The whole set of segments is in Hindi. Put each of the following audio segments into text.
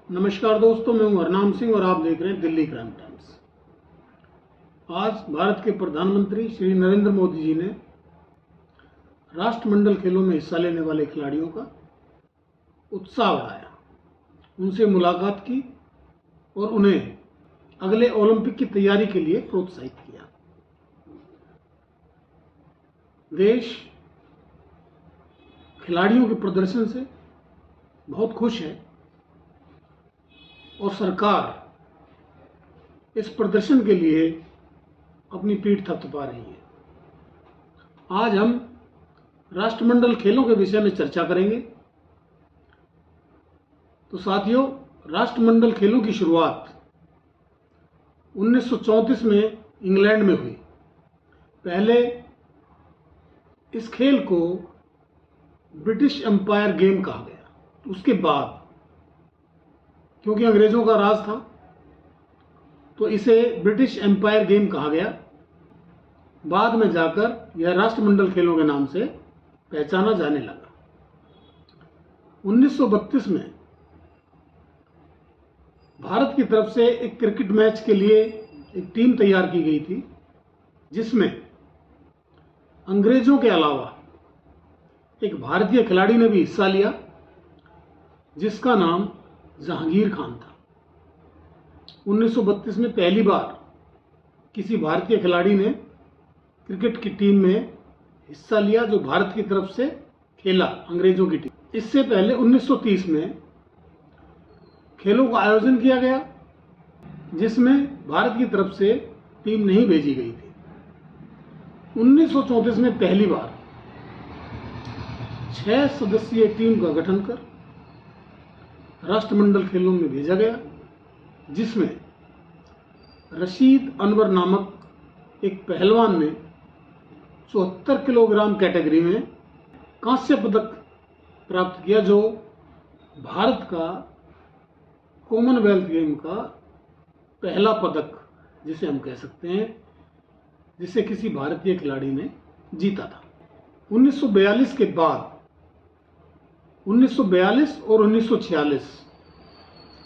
नमस्कार दोस्तों, मैं हूं हरनाम सिंह और आप देख रहे हैं दिल्ली क्राइम टाइम्स। आज भारत के प्रधानमंत्री श्री नरेंद्र मोदी जी ने राष्ट्रमंडल खेलों में हिस्सा लेने वाले खिलाड़ियों का उत्साह बढ़ाया, उनसे मुलाकात की और उन्हें अगले ओलंपिक की तैयारी के लिए प्रोत्साहित किया। देश खिलाड़ियों के प्रदर्शन से बहुत खुश है और सरकार इस प्रदर्शन के लिए अपनी पीठ थपथपा रही है। आज हम राष्ट्रमंडल खेलों के विषय में चर्चा करेंगे। तो साथियों, राष्ट्रमंडल खेलों की शुरुआत 1934 में इंग्लैंड में हुई। पहले इस खेल को ब्रिटिश एम्पायर गेम कहा गया। उसके बाद क्योंकि अंग्रेजों का राज था तो इसे ब्रिटिश एम्पायर गेम कहा गया। बाद में जाकर यह राष्ट्रमंडल खेलों के नाम से पहचाना जाने लगा। 1932 में भारत की तरफ से एक क्रिकेट मैच के लिए एक टीम तैयार की गई थी, जिसमें अंग्रेजों के अलावा एक भारतीय खिलाड़ी ने भी हिस्सा लिया, जिसका नाम जहांगीर खान था। 1932 में पहली बार किसी भारतीय खिलाड़ी ने क्रिकेट की टीम में हिस्सा लिया जो भारत की तरफ से खेला, अंग्रेजों की टीम। इससे पहले 1930 में खेलों का आयोजन किया गया, जिसमें भारत की तरफ से टीम नहीं भेजी गई थी। 1934 में पहली बार 6 सदस्यीय टीम का गठन कर राष्ट्रमंडल खेलों में भेजा गया, जिसमें रशीद अनवर नामक एक पहलवान ने 74 किलोग्राम कैटेगरी में कांस्य पदक प्राप्त किया, जो भारत का कॉमनवेल्थ गेम का पहला पदक जिसे हम कह सकते हैं, जिसे किसी भारतीय खिलाड़ी ने जीता था। 1942 के बाद 1942 और 1946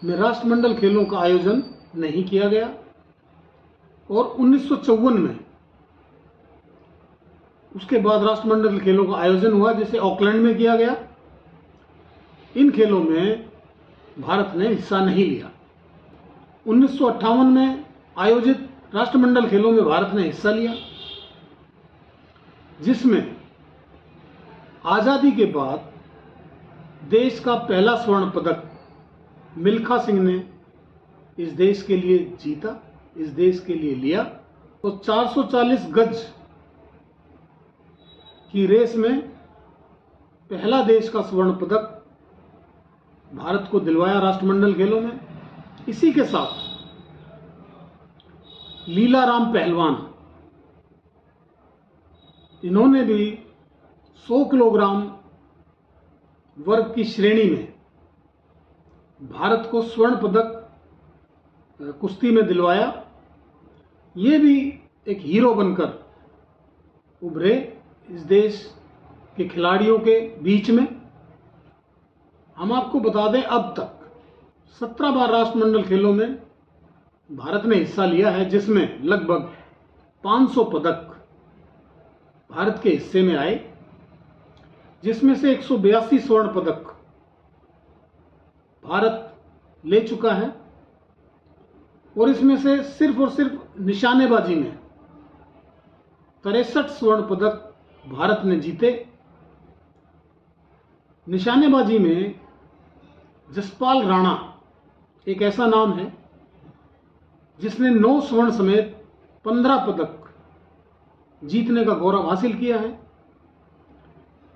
में राष्ट्रमंडल खेलों का आयोजन नहीं किया गया और 1954 में उसके बाद राष्ट्रमंडल खेलों का आयोजन हुआ, जिसे ऑकलैंड में किया गया। इन खेलों में भारत ने हिस्सा नहीं लिया। 1958 में आयोजित राष्ट्रमंडल खेलों में भारत ने हिस्सा लिया, जिसमें आज़ादी के बाद देश का पहला स्वर्ण पदक मिल्खा सिंह ने इस देश के लिए जीता, इस देश के लिए लिया। और 440 गज की रेस में पहला देश का स्वर्ण पदक भारत को दिलवाया राष्ट्रमंडल खेलों में। इसी के साथ लीलाराम पहलवान, इन्होंने भी 100 किलोग्राम वर्ग की श्रेणी में भारत को स्वर्ण पदक कुश्ती में दिलवाया। ये भी एक हीरो बनकर उभरे इस देश के खिलाड़ियों के बीच में। हम आपको बता दें, अब तक 17 बार राष्ट्रमंडल खेलों में भारत ने हिस्सा लिया है, जिसमें लगभग 500 पदक भारत के हिस्से में आए, जिसमें से 182 स्वर्ण पदक भारत ले चुका है। और इसमें से सिर्फ और सिर्फ निशानेबाजी में 63 स्वर्ण पदक भारत ने जीते। निशानेबाजी में जसपाल राणा एक ऐसा नाम है जिसने 9 स्वर्ण समेत 15 पदक जीतने का गौरव हासिल किया है।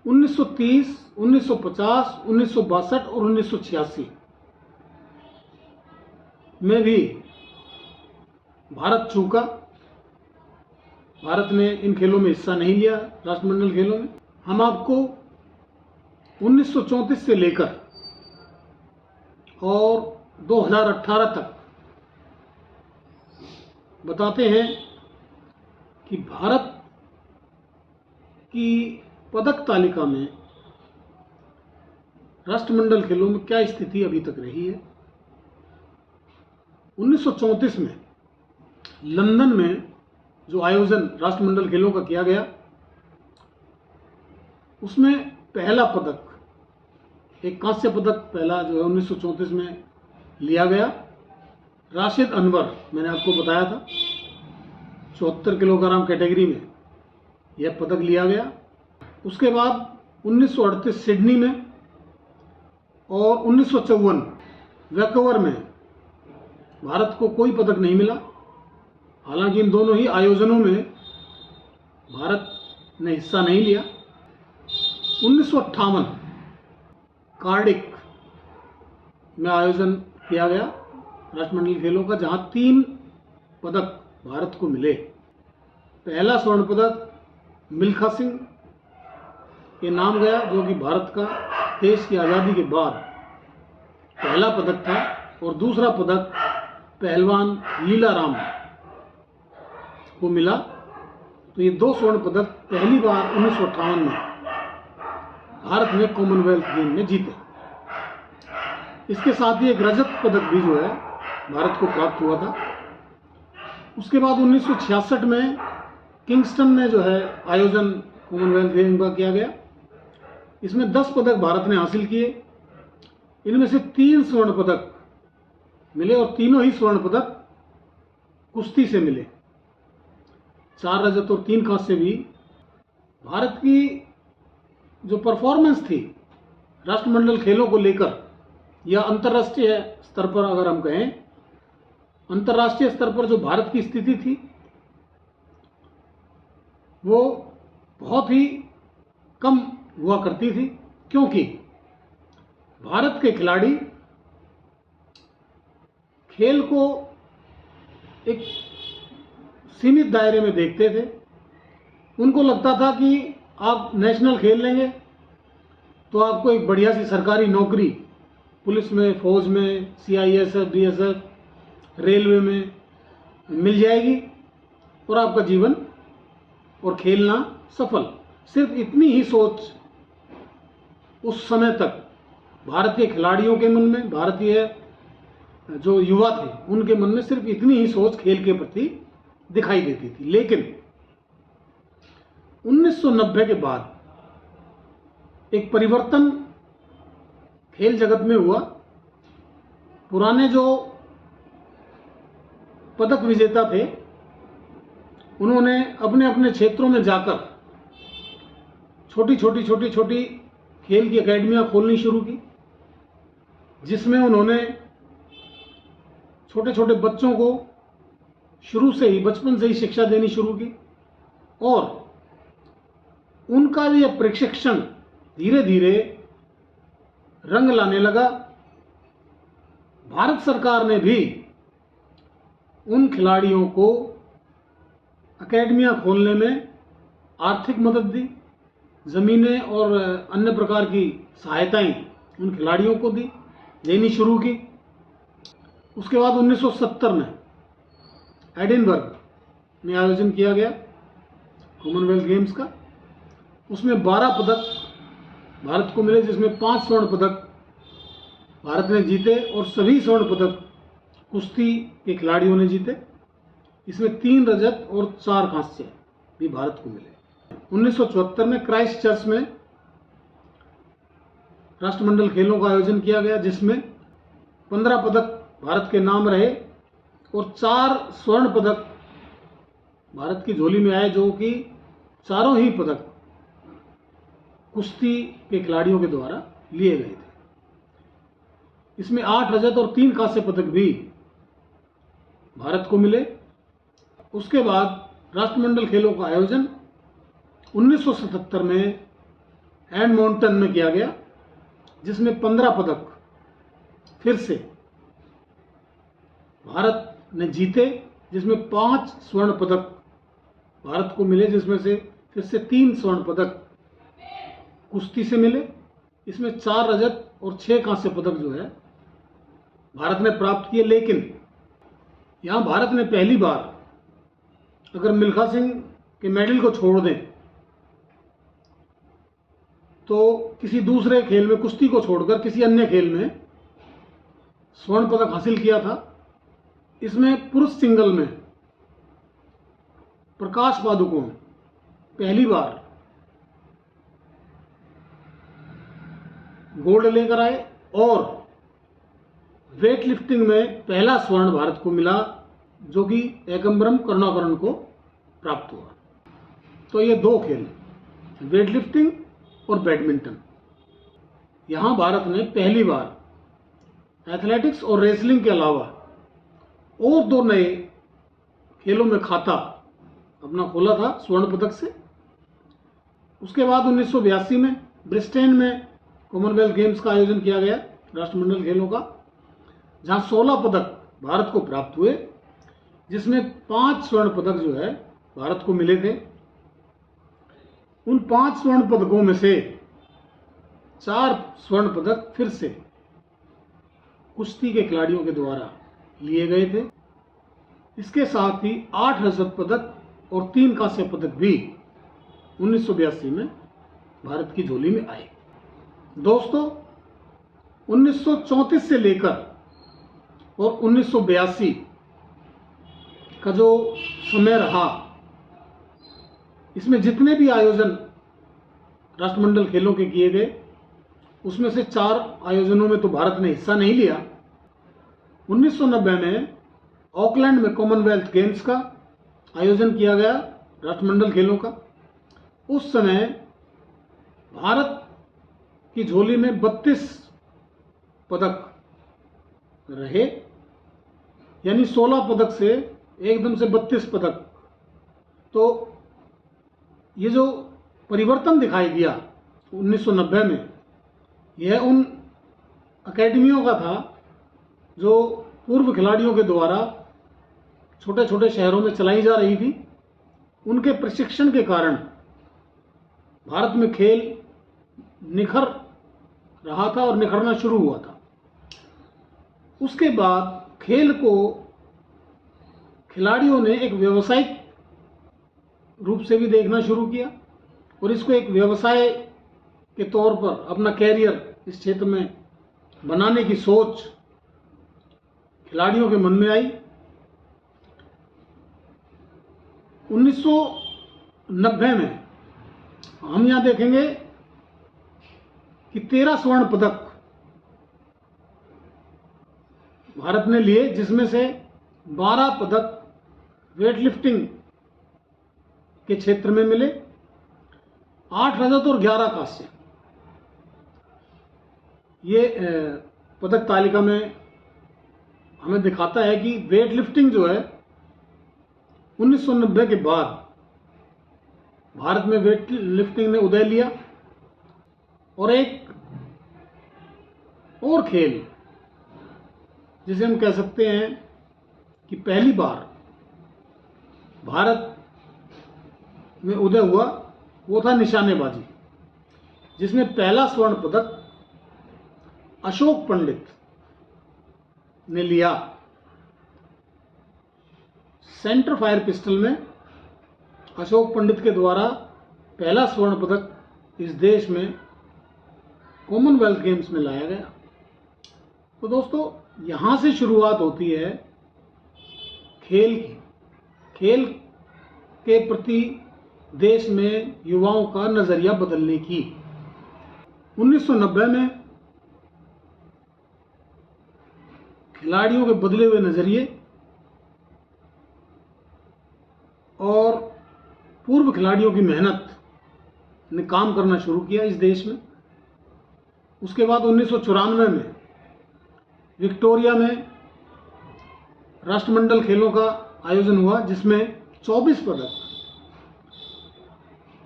1930, 1950, 1962 और 1986 में भी भारत चूका। भारत ने इन खेलों में हिस्सा नहीं लिया, राष्ट्रमंडल खेलों में। हम आपको 1934 से लेकर और 2018 तक बताते हैं कि भारत की पदक तालिका में राष्ट्रमंडल खेलों में क्या स्थिति अभी तक रही है। 1934 में लंदन में जो आयोजन राष्ट्रमंडल खेलों का किया गया, उसमें पहला पदक, एक कांस्य पदक पहला जो है 1934 में लिया गया। राशिद अनवर, मैंने आपको बताया था, 74 किलोग्राम कैटेगरी में यह पदक लिया गया। उसके बाद 1938 सिडनी में और 1954 वैंकूवर में भारत को कोई पदक नहीं मिला। हालांकि इन दोनों ही आयोजनों में भारत ने हिस्सा नहीं लिया। 1958 कार्डिक में आयोजन किया गया राष्ट्रमंडल खेलों का, जहां 3 पदक भारत को मिले। पहला स्वर्ण पदक मिल्खा सिंह के नाम गया, जो कि भारत का देश की आज़ादी के बाद पहला पदक था, और दूसरा पदक पहलवान लीलाराम को मिला। तो ये 2 स्वर्ण पदक पहली बार 1958 में भारत ने कॉमनवेल्थ गेम में जीते। इसके साथ ही एक रजत पदक भी जो है भारत को प्राप्त हुआ था। उसके बाद 1966 में किंगस्टन में जो है आयोजन कॉमनवेल्थ गेम का किया गया। इसमें 10 पदक भारत ने हासिल किए। इनमें से 3 स्वर्ण पदक मिले और तीनों ही स्वर्ण पदक कुश्ती से मिले। 4 रजत और 3 कांस्य भी। भारत की जो परफॉर्मेंस थी राष्ट्रमंडल खेलों को लेकर, या अंतर्राष्ट्रीय स्तर पर अगर हम कहें, अंतर्राष्ट्रीय स्तर पर जो भारत की स्थिति थी वो बहुत ही कम हुआ करती थी, क्योंकि भारत के खिलाड़ी खेल को एक सीमित दायरे में देखते थे। उनको लगता था कि आप नेशनल खेल लेंगे तो आपको एक बढ़िया सी सरकारी नौकरी पुलिस में, फौज में, CISF, BSF, रेलवे में मिल जाएगी और आपका जीवन और खेलना सफल। सिर्फ इतनी ही सोच उस समय तक भारतीय खिलाड़ियों के मन में, भारतीय जो युवा थे उनके मन में सिर्फ इतनी ही सोच खेल के प्रति दिखाई देती थी। लेकिन 1990 के बाद एक परिवर्तन खेल जगत में हुआ। पुराने जो पदक विजेता थे उन्होंने अपने अपने क्षेत्रों में जाकर छोटी छोटी खेल की एकेडमियां खोलनी शुरू की, जिसमें उन्होंने छोटे छोटे बच्चों को शुरू से ही, बचपन से ही शिक्षा देनी शुरू की, और उनका यह प्रशिक्षण धीरे धीरे रंग लाने लगा। भारत सरकार ने भी उन खिलाड़ियों को एकेडमियां खोलने में आर्थिक मदद दी, ज़मीनें और अन्य प्रकार की सहायताएं उन खिलाड़ियों को देनी शुरू की। उसके बाद 1970 में एडिनबर्ग में आयोजन किया गया कॉमनवेल्थ गेम्स का। उसमें 12 पदक भारत को मिले, जिसमें 5 स्वर्ण पदक भारत ने जीते और सभी स्वर्ण पदक कुश्ती के खिलाड़ियों ने जीते। इसमें 3 रजत और 4 कांस्य भी भारत को मिले। 1974 में क्राइस्ट चर्च में राष्ट्रमंडल खेलों का आयोजन किया गया, जिसमें 15 पदक भारत के नाम रहे और 4 स्वर्ण पदक भारत की झोली में आए, जो कि चारों ही पदक कुश्ती के खिलाड़ियों के द्वारा लिए गए थे। इसमें 8 रजत और 3 कांस्य पदक भी भारत को मिले। उसके बाद राष्ट्रमंडल खेलों का आयोजन 1977 में एडमॉन्टन में किया गया, जिसमें 15 पदक फिर से भारत ने जीते, जिसमें 5 स्वर्ण पदक भारत को मिले, जिसमें से फिर से 3 स्वर्ण पदक कुश्ती से मिले। इसमें 4 रजत और 6 कांस्य पदक जो है भारत ने प्राप्त किए। लेकिन यहाँ भारत ने पहली बार, अगर मिल्खा सिंह के मेडल को छोड़ दें तो किसी दूसरे खेल में, कुश्ती को छोड़कर किसी अन्य खेल में स्वर्ण पदक हासिल किया था, इसमें पुरुष सिंगल में प्रकाश पादुकोण पहली बार गोल्ड लेकर आए और वेट लिफ्टिंग में पहला स्वर्ण भारत को मिला, जो कि एकम्बरम करुणाकरण को प्राप्त हुआ। तो ये दो खेल, वेट लिफ्टिंग और बैडमिंटन, यहाँ भारत ने पहली बार एथलेटिक्स और रेसलिंग के अलावा और दो नए खेलों में खाता अपना खोला था स्वर्ण पदक से। उसके बाद 1982 में ब्रिस्टेन में कॉमनवेल्थ गेम्स का आयोजन किया गया, राष्ट्रमंडल खेलों का, जहां 16 पदक भारत को प्राप्त हुए, जिसमें 5 स्वर्ण पदक जो है भारत को मिले थे। उन 5 स्वर्ण पदकों में से 4 स्वर्ण पदक फिर से कुश्ती के खिलाड़ियों के द्वारा लिए गए थे। इसके साथ ही 8 रजत पदक और 3 कांस्य पदक भी 1982 में भारत की झोली में आए। दोस्तों, 1934 से लेकर और 1982 का जो समय रहा, इसमें जितने भी आयोजन राष्ट्रमंडल खेलों के किए गए, उसमें से 4 आयोजनों में तो भारत ने हिस्सा नहीं लिया। 1990 में ऑकलैंड में कॉमनवेल्थ गेम्स का आयोजन किया गया, राष्ट्रमंडल खेलों का। उस समय भारत की झोली में 32 पदक रहे, यानी 16 पदक से एकदम से 32 पदक। तो ये जो परिवर्तन दिखाई दिया 1990 में, यह उन अकेडमियों का था जो पूर्व खिलाड़ियों के द्वारा छोटे छोटे शहरों में चलाई जा रही थी। उनके प्रशिक्षण के कारण भारत में खेल निखर रहा था और निखरना शुरू हुआ था। उसके बाद खेल को खिलाड़ियों ने एक व्यावसायिक रूप से भी देखना शुरू किया और इसको एक व्यवसाय के तौर पर अपना कैरियर इस क्षेत्र में बनाने की सोच खिलाड़ियों के मन में आई। 1990 में हम यहाँ देखेंगे कि 13 स्वर्ण पदक भारत ने लिए, जिसमें से 12 पदक वेट लिफ्टिंग के क्षेत्र में मिले, 8 रजत और 11 कांस्य। ये पदक तालिका में हमें दिखाता है कि वेट लिफ्टिंग जो है 1990 के बाद भारत में वेट लिफ्टिंग ने उदय लिया। और एक और खेल जिसे हम कह सकते हैं कि पहली बार भारत में उदय हुआ, वो था निशानेबाजी, जिसमें पहला स्वर्ण पदक अशोक पंडित ने लिया। सेंटर फायर पिस्टल में अशोक पंडित के द्वारा पहला स्वर्ण पदक इस देश में कॉमनवेल्थ गेम्स में लाया गया। तो दोस्तों, यहाँ से शुरुआत होती है खेल की, खेल के प्रति देश में युवाओं का नजरिया बदलने की। 1990 में खिलाड़ियों के बदले हुए नजरिए और पूर्व खिलाड़ियों की मेहनत ने काम करना शुरू किया इस देश में। उसके बाद 1994 में विक्टोरिया में राष्ट्रमंडल खेलों का आयोजन हुआ, जिसमें 24 पदक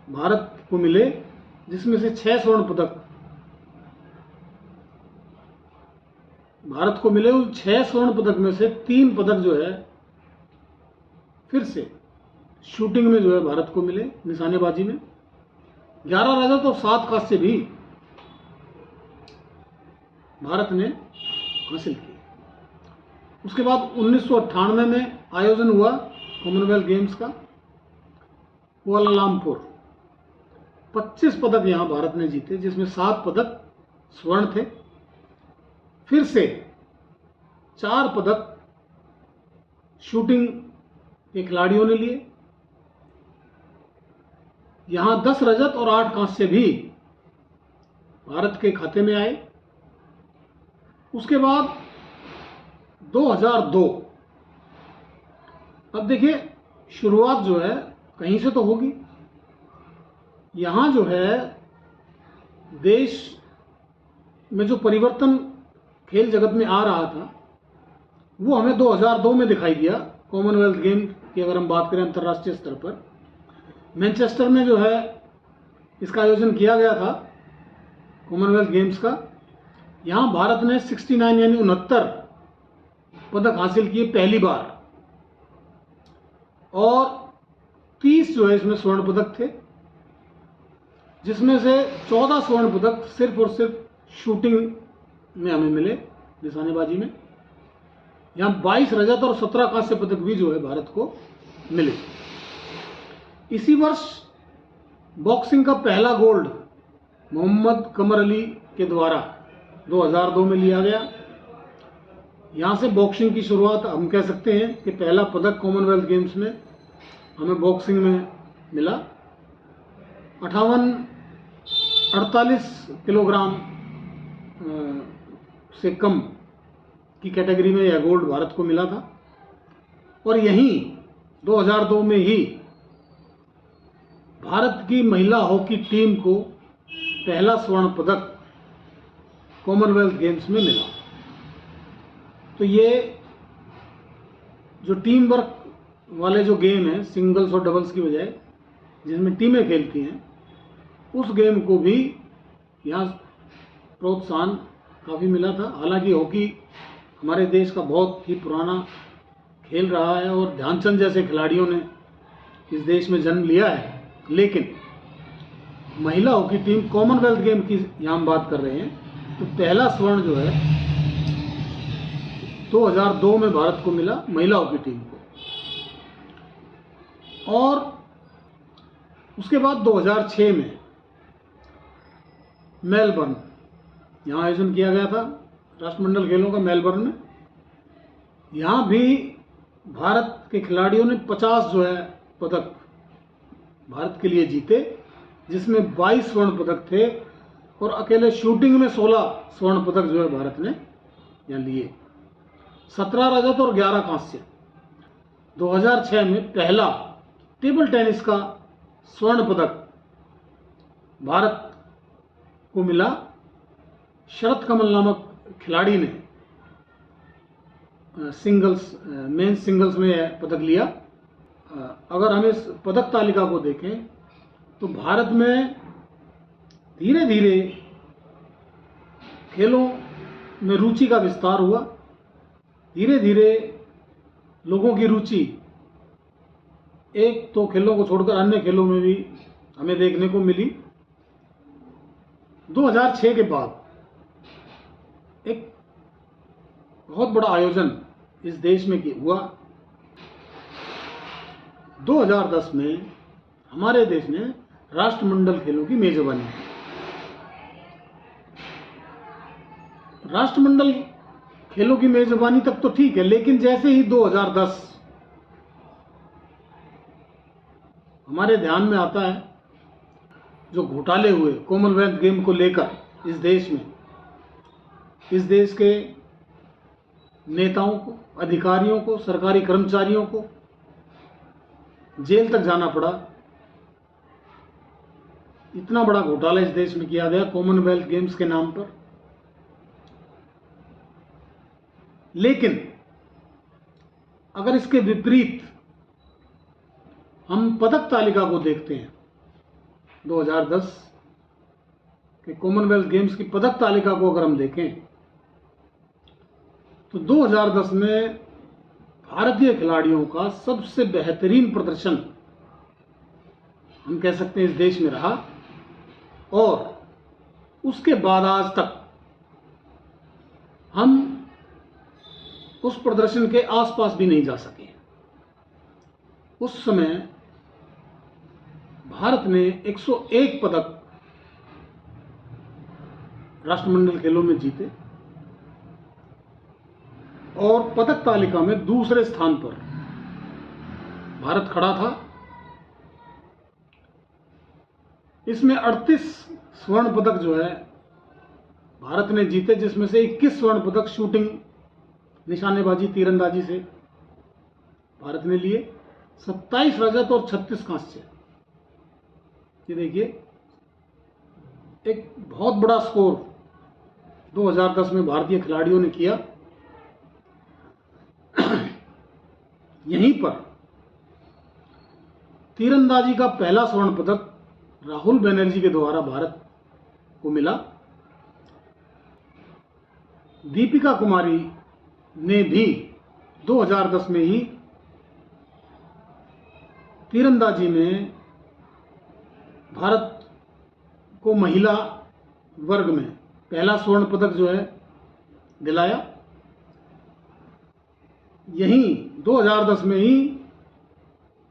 भारत को मिले, जिसमें से 6 स्वर्ण पदक भारत को मिले। उस 6 स्वर्ण पदक में से 3 पदक जो है फिर से शूटिंग में जो है भारत को मिले, निशानेबाजी में। 11 रजत और 7 कांस्य भी भारत ने हासिल किए। उसके बाद 1998 में आयोजन हुआ कॉमनवेल्थ गेम्स का, कुआलालंपुर। 25 पदक यहाँ भारत ने जीते, जिसमें 7 पदक स्वर्ण थे। फिर से 4 पदक शूटिंग के खिलाड़ियों ने लिए। यहां 10 रजत और 8 कांस्य भी भारत के खाते में आए। उसके बाद 2002, अब देखिए शुरुआत जो है कहीं से तो होगी। यहां जो है देश में जो परिवर्तन खेल जगत में आ रहा था वो हमें 2002 में दिखाई दिया। कॉमनवेल्थ गेम की अगर हम बात करें अंतर्राष्ट्रीय स्तर पर, मैनचेस्टर में जो है इसका आयोजन किया गया था कॉमनवेल्थ गेम्स का। यहाँ भारत ने 69 यानी 69 पदक हासिल किए पहली बार, और 30 जो है इसमें स्वर्ण पदक थे, जिसमें से 14 स्वर्ण पदक सिर्फ और सिर्फ शूटिंग में हमें मिले, निशानेबाजी में। यहाँ 22 रजत और 17 कांस्य पदक भी जो है भारत को मिले। इसी वर्ष बॉक्सिंग का पहला गोल्ड मोहम्मद कमर अली के द्वारा 2002 में लिया गया। यहाँ से बॉक्सिंग की शुरुआत हम कह सकते हैं कि पहला पदक कॉमनवेल्थ गेम्स में हमें बॉक्सिंग में मिला। 48 किलोग्राम से कम की कैटेगरी में यह गोल्ड भारत को मिला था। और यहीं 2002 में ही भारत की महिला हॉकी टीम को पहला स्वर्ण पदक कॉमनवेल्थ गेम्स में मिला। तो ये जो टीम वर्क वाले जो गेम हैं, सिंगल्स और डबल्स की बजाय जिसमें टीमें खेलती हैं, उस गेम को भी यहाँ प्रोत्साहन काफ़ी मिला था। हालांकि हॉकी हमारे देश का बहुत ही पुराना खेल रहा है और ध्यानचंद जैसे खिलाड़ियों ने इस देश में जन्म लिया है, लेकिन महिला हॉकी टीम कॉमनवेल्थ गेम की यहाँ हम बात कर रहे हैं, तो पहला स्वर्ण जो है 2002 में भारत को मिला, महिला हॉकी टीम को। और उसके बाद 2006 में मेलबर्न यहाँ आयोजन किया गया था, राष्ट्रमंडल खेलों का मेलबर्न में। यहाँ भी भारत के खिलाड़ियों ने 50 जो है पदक भारत के लिए जीते, जिसमें 22 स्वर्ण पदक थे और अकेले शूटिंग में 16 स्वर्ण पदक जो है भारत ने यहाँ लिए। 17 रजत और 11 कांस्य। 2006 में पहला टेबल टेनिस का स्वर्ण पदक भारत को मिला। शरत कमल नामक खिलाड़ी ने मेन सिंगल्स में यह पदक लिया। अगर हम इस पदक तालिका को देखें तो भारत में धीरे धीरे खेलों में रुचि का विस्तार हुआ। धीरे धीरे लोगों की रुचि एक तो खेलों को छोड़कर अन्य खेलों में भी हमें देखने को मिली। 2006 के बाद एक बहुत बड़ा आयोजन इस देश में हुआ। 2010 में हमारे देश ने राष्ट्रमंडल खेलों की मेजबानी की। राष्ट्रमंडल खेलों की मेजबानी तक तो ठीक है, लेकिन जैसे ही 2010 हमारे ध्यान में आता है, जो घोटाले हुए कॉमनवेल्थ गेम को लेकर इस देश में, इस देश के नेताओं को, अधिकारियों को, सरकारी कर्मचारियों को जेल तक जाना पड़ा। इतना बड़ा घोटाला इस देश में किया गया कॉमनवेल्थ गेम्स के नाम पर। लेकिन अगर इसके विपरीत हम पदक तालिका को देखते हैं, 2010 के कॉमनवेल्थ गेम्स की पदक तालिका को अगर हम देखें तो 2010 में भारतीय खिलाड़ियों का सबसे बेहतरीन प्रदर्शन हम कह सकते हैं इस देश में रहा, और उसके बाद आज तक हम उस प्रदर्शन के आसपास भी नहीं जा सके। उस समय भारत ने 101 पदक राष्ट्रमंडल खेलों में जीते और पदक तालिका में दूसरे स्थान पर भारत खड़ा था। इसमें 38 स्वर्ण पदक जो है भारत ने जीते, जिसमें से 21 स्वर्ण पदक शूटिंग, निशानेबाजी, तीरंदाजी से भारत ने लिए। 27 रजत और 36 कांस्य। ये देखिए, एक बहुत बड़ा स्कोर 2010 में भारतीय खिलाड़ियों ने किया। यहीं पर तीरंदाजी का पहला स्वर्ण पदक राहुल बनर्जी के द्वारा भारत को मिला। दीपिका कुमारी ने भी 2010 में ही तीरंदाजी में भारत को महिला वर्ग में पहला स्वर्ण पदक जो है दिलाया। यहीं 2010 में ही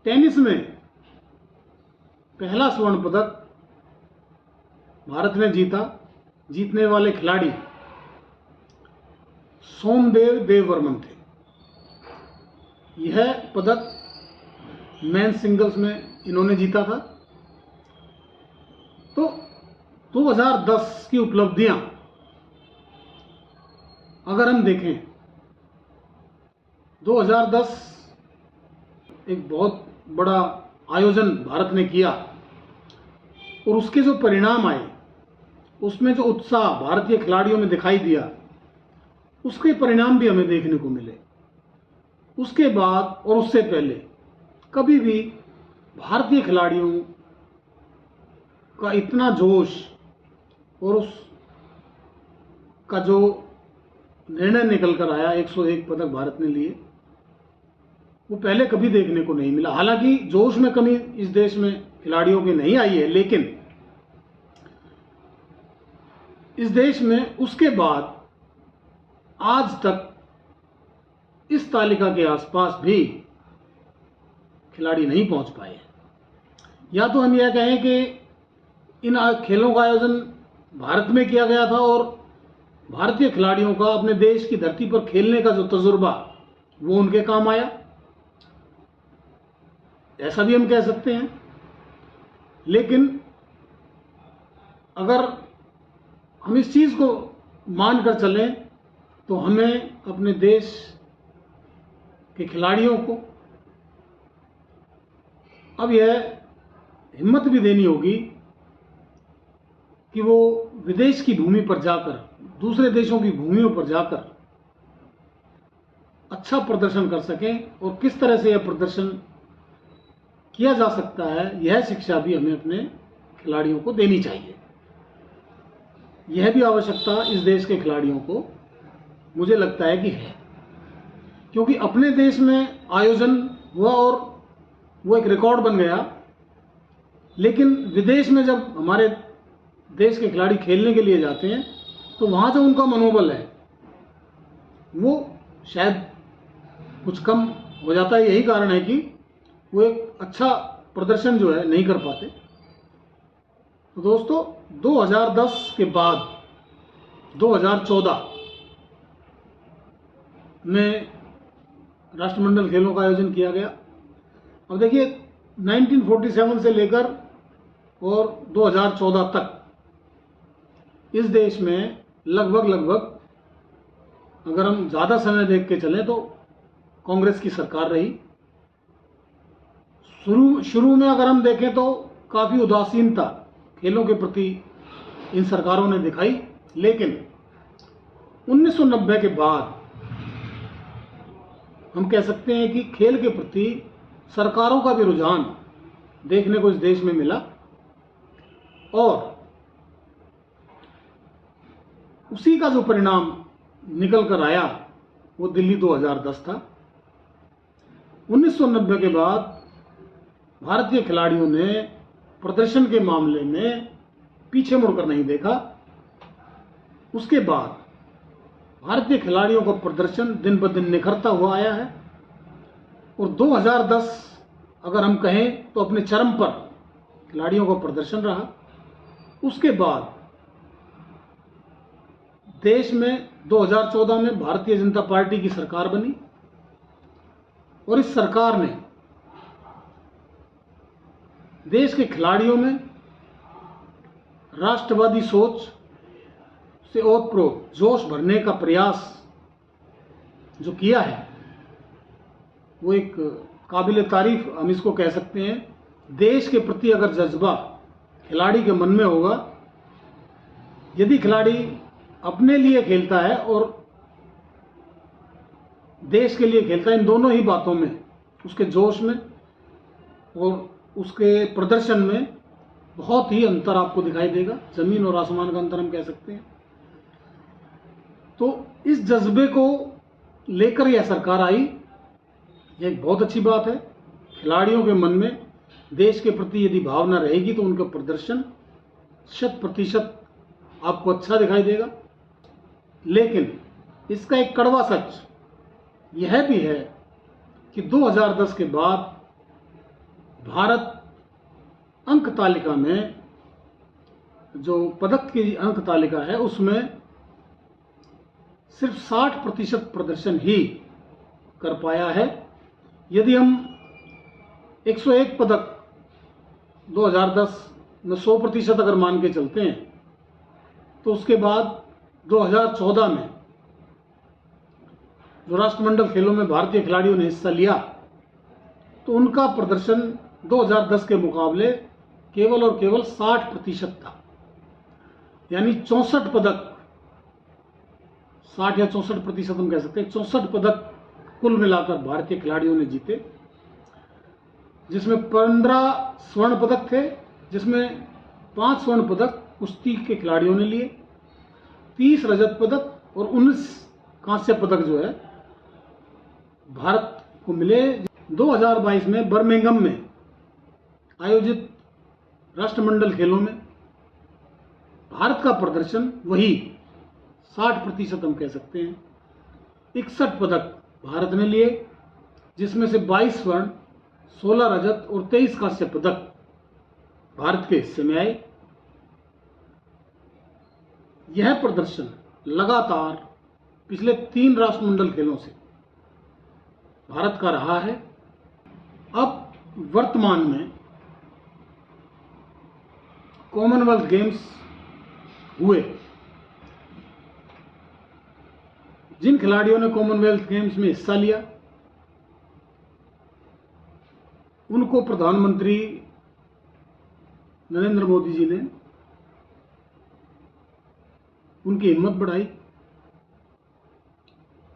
टेनिस में पहला स्वर्ण पदक भारत ने जीता। जीतने वाले खिलाड़ी सोमदेव देववर्मन थे। यह पदक मेन सिंगल्स में इन्होंने जीता था। तो 2010 की उपलब्धियां अगर हम देखें, 2010 एक बहुत बड़ा आयोजन भारत ने किया और उसके जो परिणाम आए, उसमें जो उत्साह भारतीय खिलाड़ियों में दिखाई दिया, उसके परिणाम भी हमें देखने को मिले। उसके बाद और उससे पहले कभी भी भारतीय खिलाड़ियों का इतना जोश और उस का जो निर्णय निकल कर आया, 101 पदक भारत ने लिए, वो पहले कभी देखने को नहीं मिला। हालांकि जोश में कमी इस देश में खिलाड़ियों की नहीं आई है, लेकिन इस देश में उसके बाद आज तक इस तालिका के आसपास भी खिलाड़ी नहीं पहुंच पाए। या तो हम यह कहें कि इन खेलों का आयोजन भारत में किया गया था और भारतीय खिलाड़ियों का अपने देश की धरती पर खेलने का जो तजुर्बा वो उनके काम आया, ऐसा भी हम कह सकते हैं। लेकिन अगर हम इस चीज को मानकर चलें तो हमें अपने देश के खिलाड़ियों को अब यह हिम्मत भी देनी होगी कि वो विदेश की भूमि पर जाकर, दूसरे देशों की भूमियों पर जाकर अच्छा प्रदर्शन कर सकें। और किस तरह से यह प्रदर्शन किया जा सकता है, यह शिक्षा भी हमें अपने खिलाड़ियों को देनी चाहिए। यह भी आवश्यकता इस देश के खिलाड़ियों को मुझे लगता है कि है, क्योंकि अपने देश में आयोजन हुआ और वो एक रिकॉर्ड बन गया, लेकिन विदेश में जब हमारे देश के खिलाड़ी खेलने के लिए जाते हैं तो वहाँ जो उनका मनोबल है वो शायद कुछ कम हो जाता है। यही कारण है कि वो एक अच्छा प्रदर्शन जो है नहीं कर पाते। तो दोस्तों, 2010 के बाद 2014 में राष्ट्रमंडल खेलों का आयोजन किया गया। अब देखिए, 1947 से लेकर और 2014 तक इस देश में लगभग अगर हम ज़्यादा समय देख के चलें तो कांग्रेस की सरकार रही। शुरू में अगर हम देखें तो काफ़ी उदासीनता खेलों के प्रति इन सरकारों ने दिखाई, लेकिन 1990 के बाद हम कह सकते हैं कि खेल के प्रति सरकारों का भी रुझान देखने को इस देश में मिला। और उसी का जो परिणाम निकल कर आया वो दिल्ली 2010 था। 1990 के बाद भारतीय खिलाड़ियों ने प्रदर्शन के मामले में पीछे मुड़कर नहीं देखा। उसके बाद भारतीय खिलाड़ियों का प्रदर्शन दिन ब दिन निखरता हुआ आया है और 2010 अगर हम कहें तो अपने चरम पर खिलाड़ियों का प्रदर्शन रहा। उसके बाद देश में 2014 में भारतीय जनता पार्टी की सरकार बनी और इस सरकार ने देश के खिलाड़ियों में राष्ट्रवादी सोच से ओतप्रोत जोश भरने का प्रयास जो किया है वो एक काबिल तारीफ हम इसको कह सकते हैं। देश के प्रति अगर जज्बा खिलाड़ी के मन में होगा, यदि खिलाड़ी अपने लिए खेलता है और देश के लिए खेलता है, इन दोनों ही बातों में, उसके जोश में और उसके प्रदर्शन में बहुत ही अंतर आपको दिखाई देगा। जमीन और आसमान का अंतर हम कह सकते हैं। तो इस जज्बे को लेकर यह सरकार आई, यह एक बहुत अच्छी बात है। खिलाड़ियों के मन में देश के प्रति यदि भावना रहेगी तो उनका प्रदर्शन 100% आपको अच्छा दिखाई देगा। लेकिन इसका एक कड़वा सच यह भी है कि 2010 के बाद भारत अंक तालिका में, जो पदक की अंक तालिका है, उसमें सिर्फ 60% प्रदर्शन ही कर पाया है। यदि हम 101 पदक 2010 में 100% अगर मान के चलते हैं, तो उसके बाद 2014 में जो राष्ट्रमंडल खेलों में भारतीय खिलाड़ियों ने हिस्सा लिया, तो उनका प्रदर्शन 2010 के मुकाबले केवल और केवल 60% था। यानी 64 पदक, 60 या 64% हम कह सकते हैं, 64 पदक कुल मिलाकर भारतीय खिलाड़ियों ने जीते, जिसमें 15 स्वर्ण पदक थे, जिसमें 5 स्वर्ण पदक कुश्ती के खिलाड़ियों ने लिए, 30 रजत पदक और 19 कांस्य पदक जो है भारत को मिले। 2022 में बर्मिंघम में आयोजित राष्ट्रमंडल खेलों में भारत का प्रदर्शन वही 60% हम कह सकते हैं। 61 पदक भारत ने लिए, जिसमें से 22 स्वर्ण, 16 रजत और 23 कांस्य पदक भारत के हिस्से में आए। यह प्रदर्शन लगातार पिछले 3 राष्ट्रमंडल खेलों से भारत का रहा है। अब वर्तमान में कॉमनवेल्थ गेम्स हुए, जिन खिलाड़ियों ने कॉमनवेल्थ गेम्स में हिस्सा लिया, उनको प्रधानमंत्री नरेंद्र मोदी जी ने उनकी हिम्मत बढ़ाई,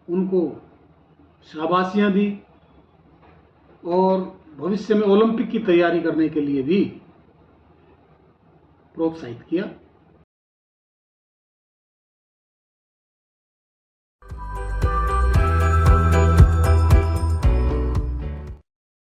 उनको शाबाशियां दी और भविष्य में ओलंपिक की तैयारी करने के लिए भी प्रोत्साहित किया।